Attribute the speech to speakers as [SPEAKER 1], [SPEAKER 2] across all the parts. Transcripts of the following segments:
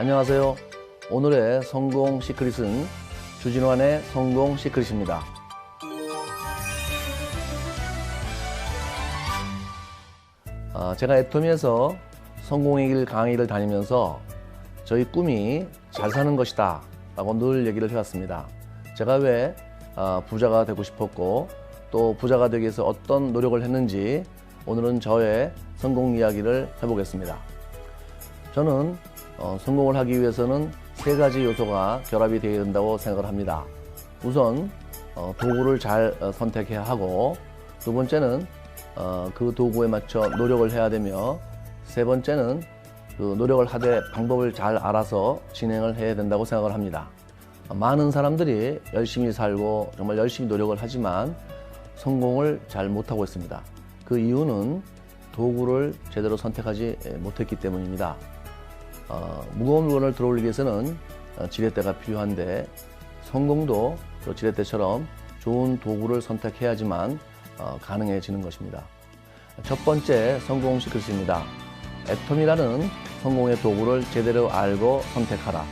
[SPEAKER 1] 안녕하세요. 오늘의 성공 시크릿은 주진환의 성공 시크릿입니다. 제가 애터미에서 성공의 길 강의를 다니면서 저희 꿈이 잘 사는 것이다 라고 늘 얘기를 해왔습니다. 제가 왜 부자가 되고 싶었고 또 부자가 되기 위해서 어떤 노력을 했는지 오늘은 저의 성공 이야기를 해보겠습니다. 저는 성공을 하기 위해서는 세 가지 요소가 결합이 되어야 된다고 생각을 합니다. 우선 도구를 잘 선택해야 하고, 두 번째는 그 도구에 맞춰 노력을 해야 되며, 세 번째는 그 노력을 하되 방법을 잘 알아서 진행을 해야 된다고 생각을 합니다. 많은 사람들이 열심히 살고 정말 열심히 노력을 하지만 성공을 잘 못하고 있습니다. 그 이유는 도구를 제대로 선택하지 못했기 때문입니다. 무거운 물건을 들어올리기 위해서는 지렛대가 필요한데, 성공도 또 지렛대처럼 좋은 도구를 선택해야지만 가능해지는 것입니다. 첫 번째 성공 시크릿입니다. 애터미라는 성공의 도구를 제대로 알고 선택하라.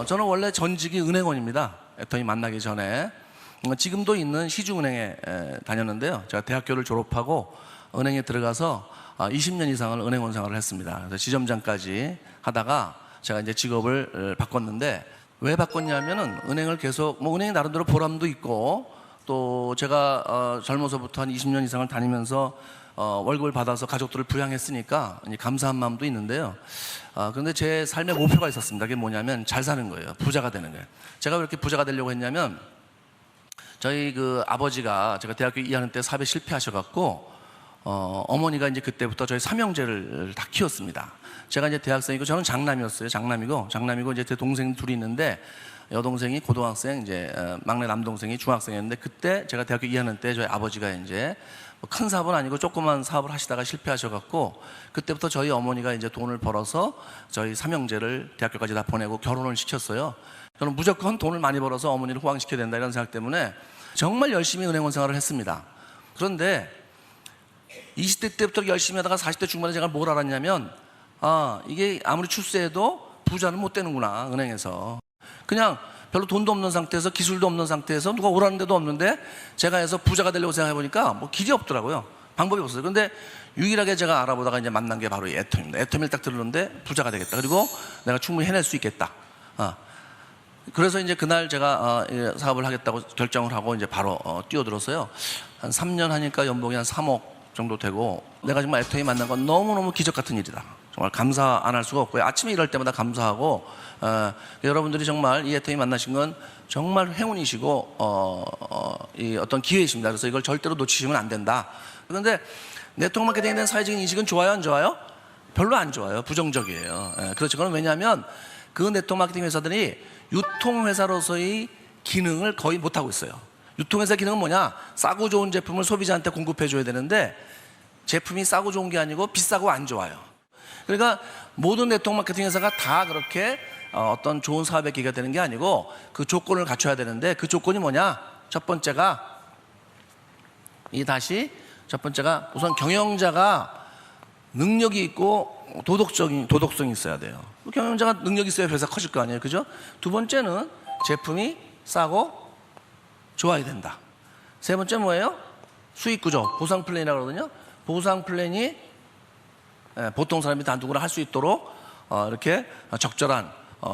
[SPEAKER 1] 저는 원래 전직이 은행원입니다. 애터미 만나기 전에. 지금도 있는 시중은행에 다녔는데요. 제가 대학교를 졸업하고 은행에 들어가서 20년 이상을 은행원 생활을 했습니다. 그래서 지점장까지 하다가 제가 이제 직업을 바꿨는데, 왜 바꿨냐면은 은행을 계속 은행이 나름대로 보람도 있고, 또 제가 젊어서부터 한 20년 이상을 다니면서 월급을 받아서 가족들을 부양했으니까 감사한 마음도 있는데요. 그런데 제 삶의 목표가 있었습니다. 그게 뭐냐면 잘 사는 거예요. 부자가 되는 거예요. 제가 왜 이렇게 부자가 되려고 했냐면, 저희 그 아버지가 제가 대학교 2학년 때 사업에 실패하셔갖고 어머니가 이제 그때부터 저희 삼형제를 다 키웠습니다. 제가 이제 대학생이고, 저는 장남이었어요. 장남이고 이제 제 동생 둘이 있는데, 여동생이 고등학생, 이제 막내 남동생이 중학생이었는데, 그때 제가 대학교 2학년 때 저희 아버지가 이제 큰 사업은 아니고 조그만 사업을 하시다가 실패하셔갖고, 그때부터 저희 어머니가 이제 돈을 벌어서 저희 삼형제를 대학교까지 다 보내고 결혼을 시켰어요. 저는 무조건 돈을 많이 벌어서 어머니를 호강시켜야 된다 이런 생각 때문에 정말 열심히 은행원 생활을 했습니다. 그런데 20대 때부터 열심히 하다가 40대 중반에 제가 뭘 알았냐면, 이게 아무리 출세해도 부자는 못 되는구나, 은행에서. 그냥 별로 돈도 없는 상태에서, 기술도 없는 상태에서, 누가 오라는 데도 없는데 제가 해서 부자가 되려고 생각해보니까 뭐 길이 없더라고요. 방법이 없어요. 근데 유일하게 제가 알아보다가 이제 만난 게 바로 이 애터미입니다. 애터미를 딱 들었는데 부자가 되겠다. 그리고 내가 충분히 해낼 수 있겠다. 그래서 이제 그날 제가 사업을 하겠다고 결정을 하고 이제 바로 뛰어들었어요. 한 3년 하니까 연봉이 한 3억 정도 되고, 내가 정말 애터미 만난 건 너무너무 기적 같은 일이다. 정말 감사 안 할 수가 없고요. 아침에 일할 때마다 감사하고, 여러분들이 정말 이 애터미 만나신 건 정말 행운이시고 이 어떤 기회이십니다. 그래서 이걸 절대로 놓치시면 안 된다. 그런데 네트워크 마케팅에 대한 사회적인 인식은 좋아요, 안 좋아요? 별로 안 좋아요. 부정적이에요. 그렇죠. 그건 왜냐하면 그 네트워크 마케팅 회사들이 유통회사로서의 기능을 거의 못하고 있어요. 유통회사 기능은 뭐냐? 싸고 좋은 제품을 소비자한테 공급해줘야 되는데, 제품이 싸고 좋은 게 아니고 비싸고 안 좋아요. 그러니까 모든 네트워크 마케팅 회사가 다 그렇게 어떤 좋은 사업의 기회가 되는 게 아니고, 그 조건을 갖춰야 되는데, 그 조건이 뭐냐? 첫 번째가 우선 경영자가 능력이 있고 도덕성이 있어야 돼요. 경영자가 능력이 있어야 회사 커질 거 아니에요, 그죠? 두 번째는 제품이 싸고 좋아야 된다. 세 번째 뭐예요? 수익 구조, 보상 플랜이라고 그러거든요. 보상 플랜이 보통 사람이 다 누구나 할 수 있도록 이렇게 적절한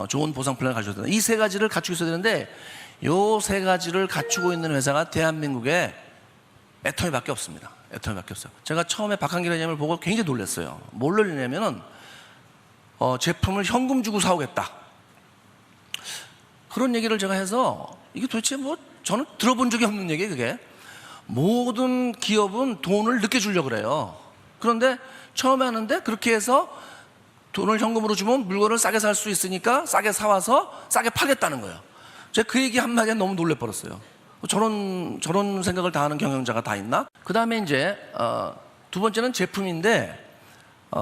[SPEAKER 1] 좋은 보상 플랜을 가져야 된다. 이 세 가지를 갖추고 있어야 되는데, 이 세 가지를 갖추고 있는 회사가 대한민국에 애터미밖에 없습니다. 애터미밖에 없어요. 제가 처음에 박한길 회장님을 보고 굉장히 놀랐어요. 뭘 놀리냐면은 제품을 현금 주고 사오겠다, 그런 얘기를 제가 해서, 이게 도대체 뭐 저는 들어본 적이 없는 얘기예요. 그게 모든 기업은 돈을 늦게 주려고 그래요. 그런데 처음에 하는데 그렇게 해서 돈을 현금으로 주면 물건을 싸게 살 수 있으니까 싸게 사와서 싸게 팔겠다는 거예요. 제가 그 얘기 한마디에 너무 놀래버렸어요. 저런 생각을 다 하는 경영자가 다 있나? 그 다음에 이제 두 번째는 제품인데,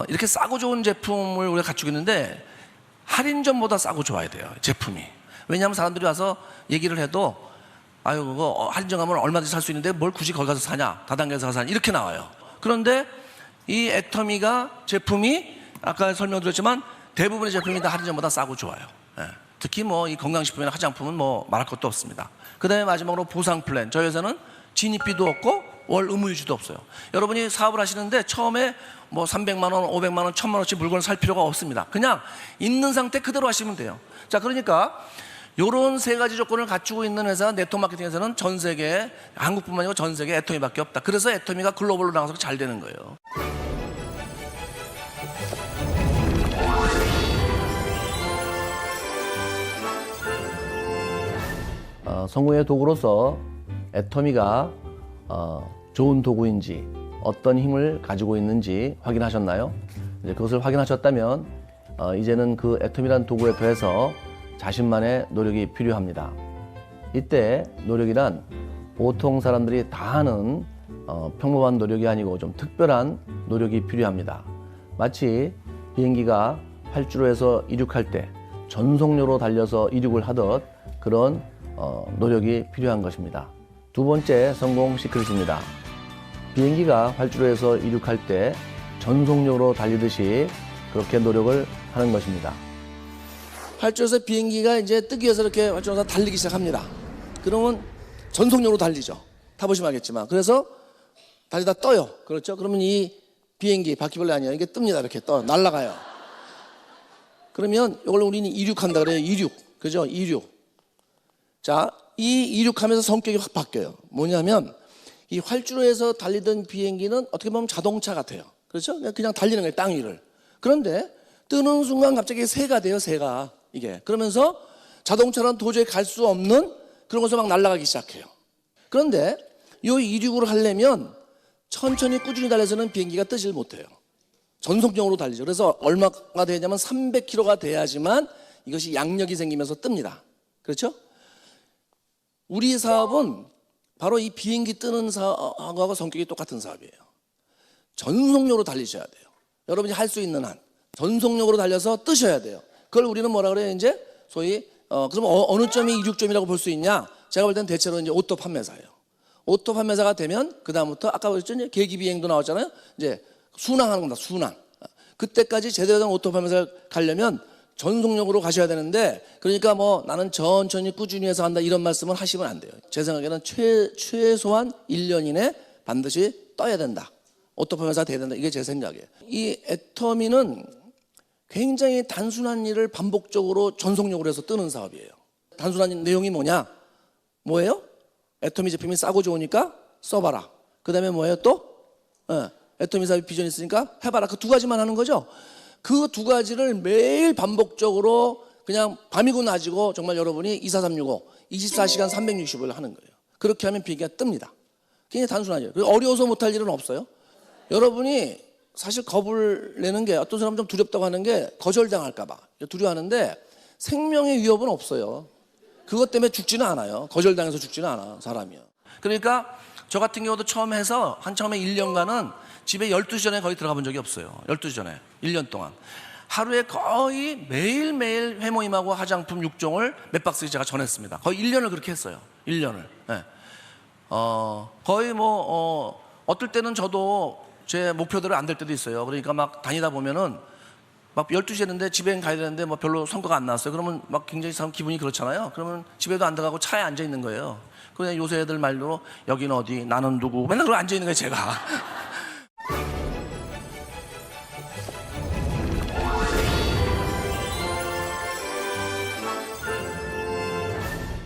[SPEAKER 1] 이렇게 싸고 좋은 제품을 우리가 갖추고 있는데 할인점보다 싸고 좋아야 돼요, 제품이. 왜냐하면 사람들이 와서 얘기를 해도, 아유 그거 할인점 가면 얼마든지 살 수 있는데 뭘 굳이 거기 가서 사냐, 다단계에서 사냐, 이렇게 나와요. 그런데 이 애터미가 제품이 아까 설명드렸지만 대부분의 제품이 다 할인 전보다 싸고 좋아요. 예. 특히 뭐 이 건강식품이나 화장품은 뭐 말할 것도 없습니다. 그 다음에 마지막으로 보상 플랜. 저희 회사는 진입비도 없고 월 의무유지도 없어요. 여러분이 사업을 하시는데 처음에 뭐 300만 원, 500만 원, 1000만 원씩 물건을 살 필요가 없습니다. 그냥 있는 상태 그대로 하시면 돼요. 자, 그러니까 요런 세 가지 조건을 갖추고 있는 회사 네트워크 마케팅에서는 전 세계, 한국뿐만 아니고 전 세계 애터미밖에 없다. 그래서 애터미가 글로벌로 나가서 잘 되는 거예요. 성공의 도구로서 애터미가 좋은 도구인지 어떤 힘을 가지고 있는지 확인하셨나요? 이제 그것을 확인하셨다면 이제는 그 애터미란 도구에 더해서 자신만의 노력이 필요합니다. 이때 노력이란 보통 사람들이 다 하는 평범한 노력이 아니고 좀 특별한 노력이 필요합니다. 마치 비행기가 활주로에서 이륙할 때 전속력으로 달려서 이륙을 하듯 그런 노력이 필요한 것입니다. 두 번째 성공 시크릿입니다. 비행기가 활주로에서 이륙할 때 전속력으로 달리듯이 그렇게 노력을 하는 것입니다. 활주로에서 비행기가 이제 뜨기 위해서 이렇게 활주로에서 달리기 시작합니다. 그러면 전속력으로 달리죠. 타보시면 알겠지만. 그래서 달리다 떠요. 그렇죠? 그러면 이 비행기, 바퀴벌레 아니에요. 이게 뜹니다. 이렇게 날아가요. 그러면 이걸 우리는 이륙한다 그래요. 이륙. 그죠? 이륙. 자, 이 이륙하면서 성격이 확 바뀌어요. 뭐냐면 이 활주로에서 달리던 비행기는 어떻게 보면 자동차 같아요. 그렇죠? 그냥 달리는 거예요. 땅 위를. 그런데 뜨는 순간 갑자기 새가 돼요. 새가. 이게. 그러면서 자동차는 도저히 갈 수 없는 그런 곳에서 막 날아가기 시작해요. 그런데 이 이륙을 하려면 천천히 꾸준히 달려서는 비행기가 뜨질 못해요. 전속력으로 달리죠. 그래서 얼마가 되냐면 300km가 돼야지만 이것이 양력이 생기면서 뜹니다. 그렇죠? 우리 사업은 바로 이 비행기 뜨는 사업하고 성격이 똑같은 사업이에요. 전속력으로 달리셔야 돼요. 여러분이 할 수 있는 한 전속력으로 달려서 뜨셔야 돼요. 그걸 우리는 뭐라 그래요? 이제 소위 그럼 어느 점이 이륙점이라고 볼 수 있냐? 제가 볼 때는 대체로 이제 오토 판매사예요. 오토 판매사가 되면 그 다음부터 아까 보셨죠? 이제 계기 비행도 나왔잖아요. 이제 순항하는 겁니다. 순항. 그때까지 제대로 된 오토 판매사를 가려면 전속력으로 가셔야 되는데, 그러니까 뭐 나는 천천히 꾸준히 해서 한다 이런 말씀은 하시면 안 돼요. 제 생각에는 최소한 1년 이내 반드시 떠야 된다. 오토판매사가 돼야 된다. 이게 제 생각이에요. 이 애터미는 굉장히 단순한 일을 반복적으로 전속력으로 해서 뜨는 사업이에요. 단순한 내용이 뭐냐? 뭐예요? 애터미 제품이 싸고 좋으니까 써봐라. 그 다음에 뭐예요 또? 애터미 사업 비전이 있으니까 해봐라. 그 두 가지만 하는 거죠. 그 두 가지를 매일 반복적으로 그냥 밤이고 낮이고 정말 여러분이 24365, 24시간 360을 하는 거예요. 그렇게 하면 비행기가 뜹니다. 굉장히 단순하죠. 어려워서 못할 일은 없어요. 여러분이 사실 겁을 내는 게, 어떤 사람은 좀 두렵다고 하는 게 거절당할까 봐 두려워하는데 생명의 위협은 없어요. 그것 때문에 죽지는 않아요. 거절당해서 죽지는 않아 사람이요. 그러니까 저 같은 경우도 처음 해서 처음에 1년간은 집에 12시 전에 거의 들어가 본 적이 없어요. 12시 전에 1년 동안 하루에 거의 매일매일 회모임하고 화장품 6종을 몇 박스씩 제가 전했습니다. 거의 1년을 그렇게 했어요. 1년을. 네. 거의 어떨 때는 저도 제 목표대로 안 될 때도 있어요. 그러니까 막 다니다 보면은 막 12시 했는데 집에 가야 되는데 뭐 별로 성과가 안 나왔어요. 그러면 막 굉장히 사람 기분이 그렇잖아요. 그러면 집에도 안 들어가고 차에 앉아 있는 거예요. 그냥 요새 애들 말로 여기는 어디, 나는 누구, 맨날 그러고 앉아 있는 거예요, 제가.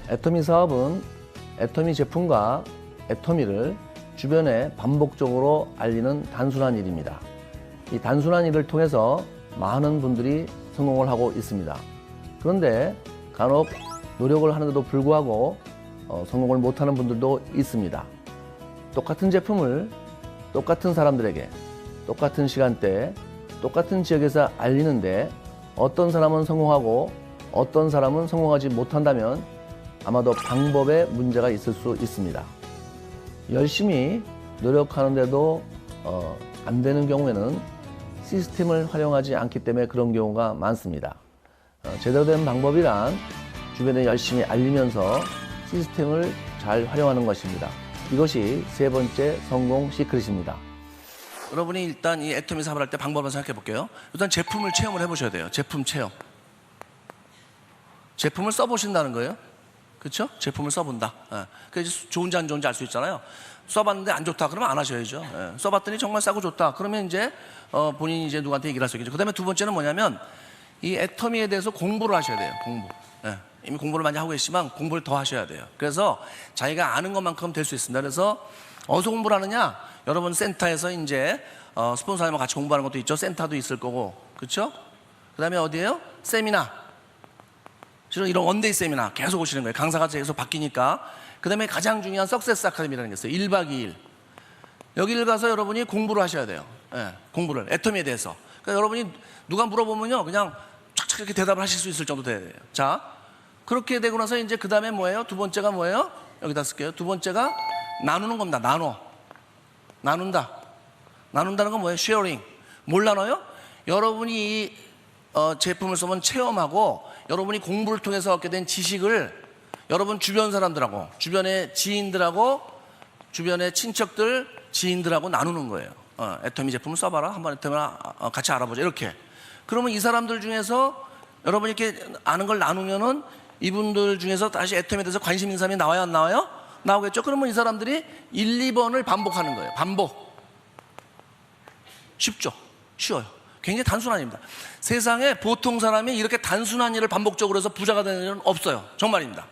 [SPEAKER 1] 애터미 사업은 애터미 제품과 애터미를 주변에 반복적으로 알리는 단순한 일입니다. 이 단순한 일을 통해서 많은 분들이 성공을 하고 있습니다. 그런데 간혹 노력을 하는데도 불구하고 성공을 못하는 분들도 있습니다. 똑같은 제품을 똑같은 사람들에게 똑같은 시간대에 똑같은 지역에서 알리는데 어떤 사람은 성공하고 어떤 사람은 성공하지 못한다면 아마도 방법에 문제가 있을 수 있습니다. 열심히 노력하는데도 안 되는 경우에는 시스템을 활용하지 않기 때문에 그런 경우가 많습니다. 제대로 된 방법이란 주변에 열심히 알리면서 시스템을 잘 활용하는 것입니다. 이것이 세 번째 성공 시크릿입니다. 여러분이 일단 이 애터미 사업을 할 때 방법을 생각해 볼게요. 일단 제품을 체험을 해보셔야 돼요. 제품 체험. 제품을 써보신다는 거예요. 그렇죠? 제품을 써본다. 예. 그래서 좋은지 안 좋은지 알 수 있잖아요. 써봤는데 안 좋다 그러면 안 하셔야죠. 예. 써봤더니 정말 싸고 좋다 그러면 이제 본인이 이제 누구한테 얘기를 할 수 있겠죠. 그다음에 두 번째는 뭐냐면 이 애터미에 대해서 공부를 하셔야 돼요. 공부. 예. 이미 공부를 많이 하고 계시지만 공부를 더 하셔야 돼요. 그래서 자기가 아는 것만큼 될 수 있습니다. 그래서 어디서 공부를 하느냐? 여러분 센터에서 이제 스폰서님과 같이 공부하는 것도 있죠. 센터도 있을 거고, 그렇죠? 그다음에 어디예요? 세미나. 실은 이런 원데이 세미나 계속 오시는 거예요. 강사가 계속 바뀌니까. 그다음에 가장 중요한 석세스 아카데미라는 게 있어요. 1박 2일. 여기를 가서 여러분이 공부를 하셔야 돼요. 예, 공부를 애터미에 대해서. 그러니까 여러분이 누가 물어보면요, 그냥 촥촥 이렇게 대답을 하실 수 있을 정도 돼야 돼요. 자, 그렇게 되고 나서 이제 그다음에 뭐예요? 두 번째가 뭐예요? 여기다 쓸게요. 두 번째가 나누는 겁니다. 나눈다. 나눈다는 건 뭐예요? 쉐어링. 뭘 나눠요? 여러분이 이 제품을 쓰면 체험하고 여러분이 공부를 통해서 얻게 된 지식을 여러분 주변 사람들하고 주변의 지인들하고 주변의 친척들 지인들하고 나누는 거예요. 애터미 제품을 써봐라. 한번 애터미 같이 알아보자. 이렇게. 그러면 이 사람들 중에서 여러분이 이렇게 아는 걸 나누면은 이분들 중에서 다시 애터미에 대해서 관심 있는 사람이 나와요? 안 나와요? 나오겠죠? 그러면 이 사람들이 1, 2번을 반복하는 거예요. 반복. 쉽죠? 쉬워요. 굉장히 단순한 일입니다. 세상에 보통 사람이 이렇게 단순한 일을 반복적으로 해서 부자가 되는 일은 없어요. 정말입니다.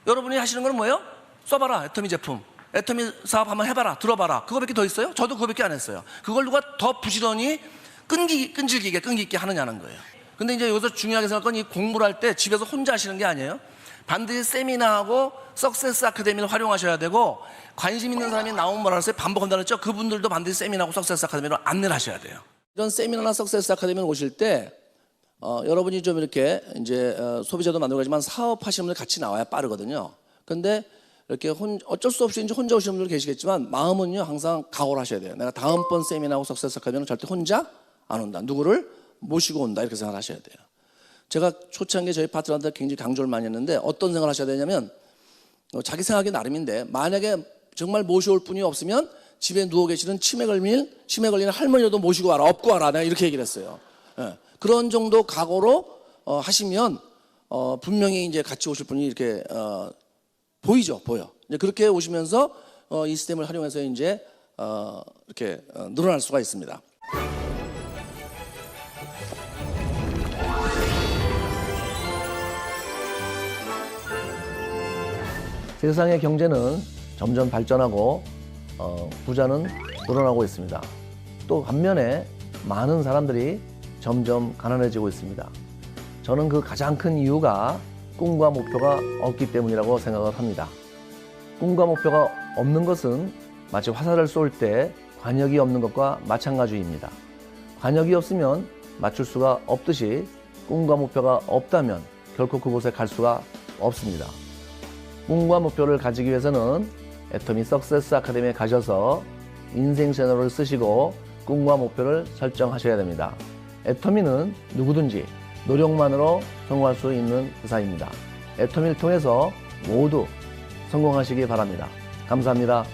[SPEAKER 1] 여러분이 하시는 건 뭐예요? 써봐라. 애터미 제품. 애터미 사업 한번 해봐라. 들어봐라. 그거밖에 더 있어요? 저도 그거밖에 안 했어요. 그걸 누가 더 부지런히 끈질기게 하느냐는 거예요. 근데 이제 여기서 중요하게 생각하는 이 공부를 할 때 집에서 혼자 하시는 게 아니에요. 반드시 세미나하고 석세스 아카데미를 활용하셔야 되고, 관심 있는 사람이 나오면 뭐라 그랬어요? 반복한다고 했죠? 그분들도 반드시 세미나하고 석세스 아카데미로 안내를 하셔야 돼요. 이런 세미나나 석세스 아카데미에 오실 때 여러분이 좀 이렇게 이제 소비자도 만들어가지만 사업하시는 분들 같이 나와야 빠르거든요. 근데 이렇게 어쩔 수 없이 이제 혼자 오시는 분들 계시겠지만 마음은요 항상 각오를 하셔야 돼요. 내가 다음번 세미나하고 석세스 아카데미는 절대 혼자 안 온다. 누구를 모시고 온다. 이렇게 생각하셔야 돼요. 제가 초창기에 저희 파트너한테 굉장히 강조를 많이 했는데 어떤 생각을 하셔야 되냐면 자기 생각이 나름인데 만약에 정말 모셔올 분이 없으면 집에 누워 계시는 치매 걸리는 할머니라도 모시고 와라. 업고 와라. 내가 이렇게 얘기를 했어요. 예. 그런 정도 각오로 하시면 분명히 이제 같이 오실 분이 이렇게 보여. 이제 그렇게 오시면서 이 시스템을 활용해서 이제 이렇게 늘어날 수가 있습니다. 세상의 경제는 점점 발전하고 부자는 늘어나고 있습니다. 또 반면에 많은 사람들이 점점 가난해지고 있습니다. 저는 그 가장 큰 이유가 꿈과 목표가 없기 때문이라고 생각을 합니다. 꿈과 목표가 없는 것은 마치 화살을 쏠 때 관역이 없는 것과 마찬가지입니다. 관역이 없으면 맞출 수가 없듯이 꿈과 목표가 없다면 결코 그곳에 갈 수가 없습니다. 꿈과 목표를 가지기 위해서는 애터미 석세스 아카데미에 가셔서 인생 채널을 쓰시고 꿈과 목표를 설정하셔야 됩니다. 애터미는 누구든지 노력만으로 성공할 수 있는 회사입니다. 애터미를 통해서 모두 성공하시기 바랍니다. 감사합니다.